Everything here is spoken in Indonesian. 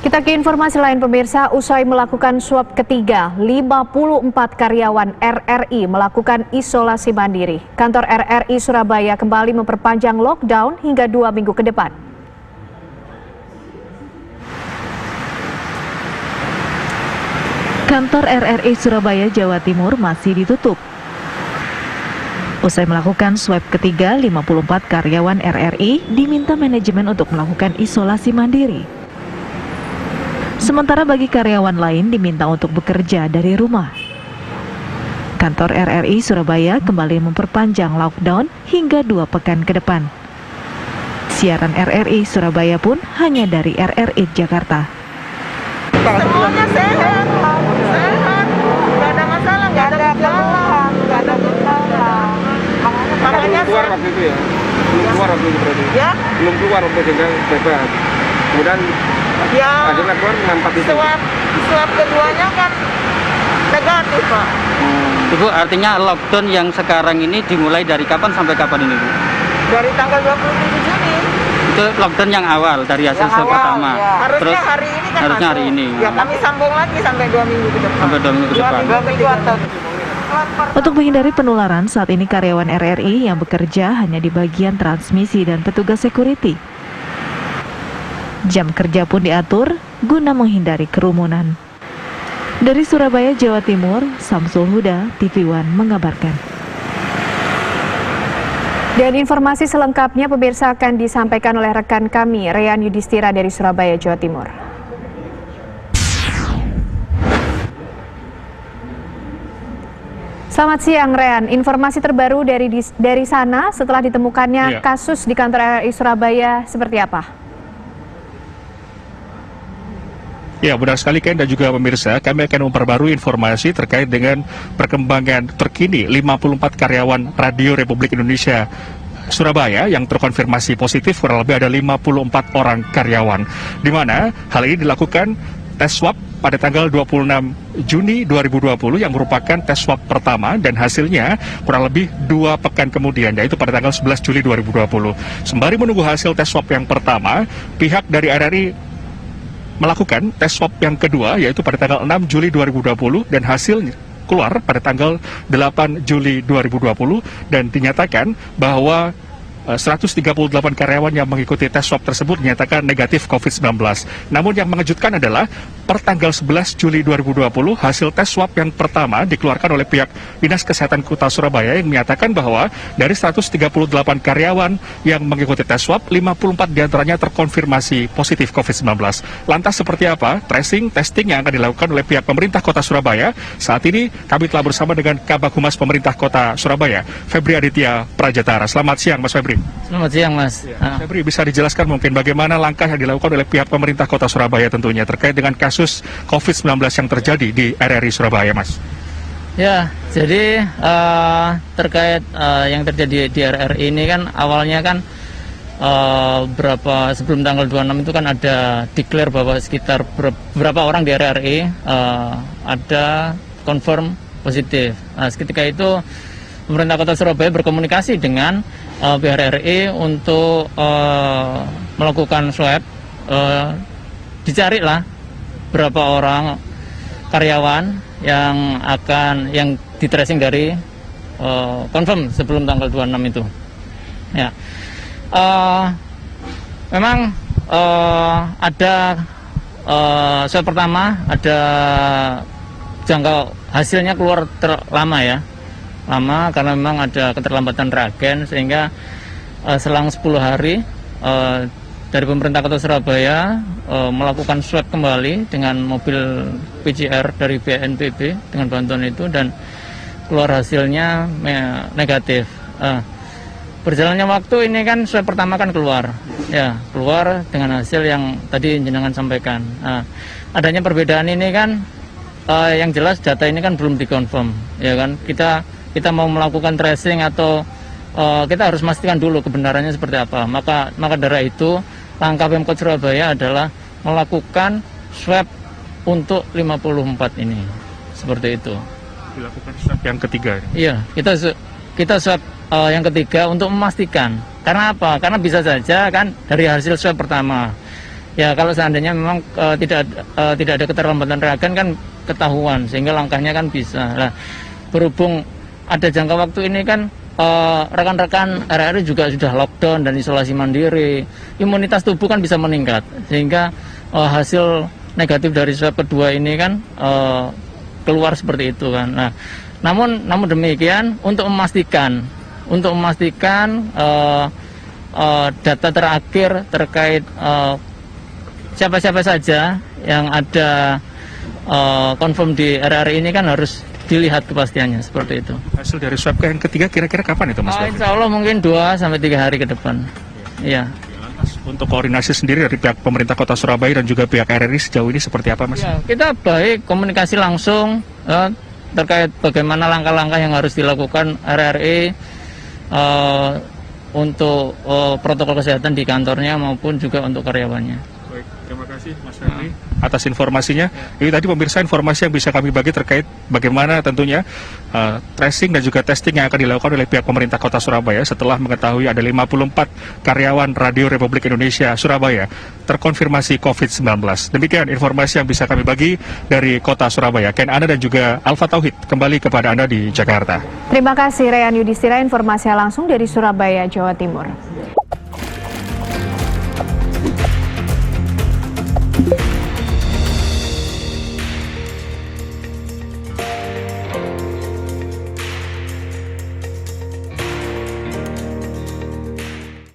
Kita ke informasi lain pemirsa, usai melakukan swab ketiga, 54 karyawan RRI melakukan isolasi mandiri. Kantor RRI Surabaya kembali memperpanjang lockdown hingga 2 minggu ke depan. Kantor RRI Surabaya, Jawa Timur masih ditutup. Usai melakukan swab ketiga, 54 karyawan RRI diminta manajemen untuk melakukan isolasi mandiri. Sementara bagi karyawan lain diminta untuk bekerja dari rumah. Kantor RRI Surabaya kembali memperpanjang lockdown hingga 2 pekan ke depan. Siaran RRI Surabaya pun hanya dari RRI Jakarta. Semuanya sehat, nggak ada masalah, nggak ada keluhan, nggak ada gejala. Makanya keluar waktu itu ya, belum keluar waktu itu berarti. Ya? Belum keluar waktu itu bebas. Kemudian ya, akhirnya keluar dengan 4 itu. Swab keduanya kan negatif, Pak. Ibu, artinya lockdown yang sekarang ini dimulai dari kapan sampai kapan ini, Bu? Dari tanggal 27 Juni. Itu lockdown yang awal dari hasil swab pertama. Ya. Harusnya Terus hari ini kan harusnya masuk. hari ini. Ya, kami sambung lagi sampai 2 minggu ke depan. Sampai 2 minggu ke depan. 2 minggu atau Untuk menghindari penularan, saat ini karyawan RRI yang bekerja hanya di bagian transmisi dan petugas security. Jam kerja pun diatur guna menghindari kerumunan. Dari Surabaya, Jawa Timur, Samsul Huda, TV One mengabarkan. Dan informasi selengkapnya pemirsa akan disampaikan oleh rekan kami, Reyan Yudhistira dari Surabaya, Jawa Timur. Selamat siang, Reyan. Informasi terbaru dari sana setelah ditemukannya kasus di kantor RRI Surabaya seperti apa? Ya, benar sekali Ken dan juga pemirsa, kami akan memperbarui informasi terkait dengan perkembangan terkini 54 karyawan Radio Republik Indonesia Surabaya yang terkonfirmasi positif, kurang lebih ada 54 orang karyawan. Di mana hal ini dilakukan tes swab pada tanggal 26 Juni 2020 yang merupakan tes swab pertama dan hasilnya kurang lebih 2 pekan kemudian, yaitu pada tanggal 11 Juli 2020. Sembari menunggu hasil tes swab yang pertama, pihak dari RRI melakukan tes swab yang kedua yaitu pada tanggal 6 Juli 2020 dan hasilnya keluar pada tanggal 8 Juli 2020 dan dinyatakan bahwa 138 karyawan yang mengikuti tes swab tersebut dinyatakan negatif COVID-19. Namun yang mengejutkan adalah per tanggal 11 Juli 2020 hasil tes swab yang pertama dikeluarkan oleh pihak Dinas Kesehatan Kota Surabaya yang menyatakan bahwa dari 138 karyawan yang mengikuti tes swab, 54 diantaranya terkonfirmasi positif COVID-19. Lantas seperti apa tracing, testing yang akan dilakukan oleh pihak pemerintah Kota Surabaya? Saat ini kami telah bersama dengan Kabag Humas Pemerintah Kota Surabaya, Febri Aditya Prajatara. Selamat siang, Mas Febri. Selamat siang, Mas. Febri, bisa dijelaskan mungkin bagaimana langkah yang dilakukan oleh pihak pemerintah Kota Surabaya tentunya terkait dengan kasus COVID-19 yang terjadi di RRI Surabaya, Mas? Ya, jadi terkait yang terjadi di RRI ini kan awalnya kan sebelum tanggal 26 itu kan ada declare bahwa sekitar beberapa orang di RRI ada confirm positif. Nah, ketika itu pemerintah Kota Surabaya berkomunikasi dengan pihak RRI untuk melakukan swab, dicarilah berapa orang karyawan yang di tracing dari confirm sebelum tanggal 26 itu. Ya, memang ada swab pertama ada jangka hasilnya keluar terlama ya. Lama karena memang ada keterlambatan reagen sehingga selang 10 hari dari pemerintah Kota Surabaya melakukan swab kembali dengan mobil PCR dari BNPB dengan bantuan itu dan keluar hasilnya negatif. Berjalannya waktu ini kan swab pertama kan keluar dengan hasil yang tadi jenengan sampaikan. Adanya perbedaan ini kan yang jelas data ini kan belum dikonfirm, ya kan kita mau melakukan tracing atau kita harus memastikan dulu kebenarannya seperti apa. Maka dari itu langkah Pemkot Surabaya adalah melakukan swab untuk 54 ini. Seperti itu. Dilakukan swab yang ketiga. Iya, kita swab yang ketiga untuk memastikan. Karena apa? Karena bisa saja kan dari hasil swab pertama Ya kalau seandainya memang tidak ada keterlambatan reagen kan ketahuan, sehingga langkahnya kan bisa. Nah, berhubung ada jangka waktu ini kan rekan-rekan RRI juga sudah lockdown dan isolasi mandiri, imunitas tubuh kan bisa meningkat, sehingga hasil negatif dari swab kedua ini kan keluar seperti itu kan. Nah, namun demikian untuk memastikan data terakhir terkait siapa-siapa saja yang ada confirm di RRI ini kan harus dilihat kepastiannya seperti itu. Hasil dari swab yang ketiga kira-kira kapan itu, Mas? Insya Allah mungkin 2-3 hari ke depan. Iya. Untuk koordinasi sendiri dari pihak pemerintah Kota Surabaya dan juga pihak RRI sejauh ini seperti apa, Mas? Ya, kita baik komunikasi langsung terkait bagaimana langkah-langkah yang harus dilakukan RRI untuk protokol kesehatan di kantornya maupun juga untuk karyawannya. Baik, terima kasih Mas Ferdi atas informasinya. Ini tadi pemirsa informasi yang bisa kami bagi terkait bagaimana tentunya tracing dan juga testing yang akan dilakukan oleh pihak pemerintah Kota Surabaya setelah mengetahui ada 54 karyawan Radio Republik Indonesia Surabaya terkonfirmasi COVID-19. Demikian informasi yang bisa kami bagi dari Kota Surabaya. Ken Ana dan juga Alfa Tauhid kembali kepada Anda di Jakarta. Terima kasih Rehan Yudhistira, informasinya langsung dari Surabaya, Jawa Timur.